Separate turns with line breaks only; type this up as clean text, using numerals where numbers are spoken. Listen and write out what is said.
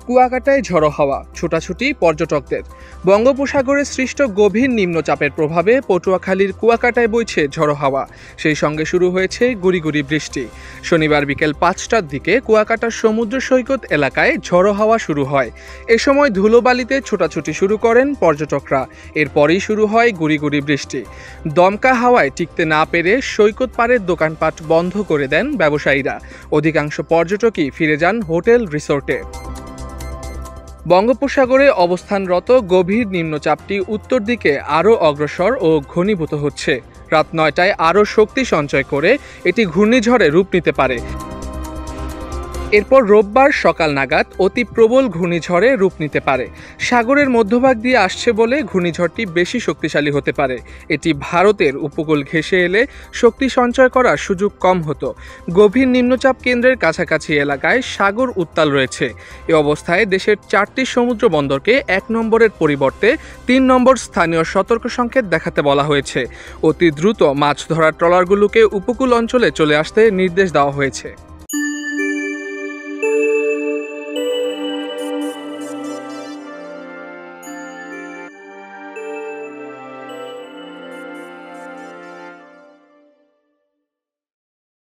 কুয়াকাটায় ঝড়ো হাওয়া, ছোটাছুটি পর্যটকদের। বঙ্গোপসাগরে সৃষ্ট গভীর নিম্নচাপের প্রভাবে পটুয়াখালীর কুয়াকাটায় বইছে ঝড়ো হাওয়া। সেই সঙ্গে শুরু হয়েছে গুড়ি গুড়ি বৃষ্টি। শনিবার বিকেল ৫টার দিকে কুয়াকাটার সমুদ্র সৈকত এলাকায় ঝড়ো হাওয়া শুরু হয়। এ সময় ধুলোবালিতে ছোটাছুটি শুরু করেন পর্যটকরা। এরপরই শুরু হয় গুড়ি গুড়ি বৃষ্টি। দমকা হাওয়ায় টিকতে না পেরে সৈকত পাড়ের দোকানপাট বন্ধ করে দেন ব্যবসায়ীরা। অধিকাংশ পর্যটকই ফিরে যান হোটেল রিসোর্টে। বঙ্গোপসাগরে অবস্থানরত গভীর নিম্নচাপটি উত্তর দিকে আরও অগ্রসর ও ঘনীভূত হচ্ছে। রাত ৯টায় আরও শক্তি সঞ্চয় করে এটি ঘূর্ণিঝড়ে রূপ নিতে পারে। এরপর রোববার সকাল নাগাদ অতি প্রবল ঘূর্ণিঝড়ে রূপ নিতে পারে। সাগরের মধ্যভাগ দিয়ে আসছে বলে ঘূর্ণিঝড়টি বেশি শক্তিশালী হতে পারে। এটি ভারতের উপকূল ঘেঁষে এলে শক্তি সঞ্চয় করার সুযোগ কম হতো। গভীর নিম্নচাপ কেন্দ্রের কাছাকাছি এলাকায় সাগর উত্তাল রয়েছে। এ অবস্থায় দেশের ৪টি সমুদ্র বন্দরকে ১ নম্বরের পরিবর্তে ৩ নম্বর স্থানীয় সতর্ক সংকেত দেখাতে বলা হয়েছে। অতি দ্রুত মাছ ধরার ট্রলারগুলোকে উপকূল অঞ্চলে চলে আসতে নির্দেশ দেওয়া হয়েছে।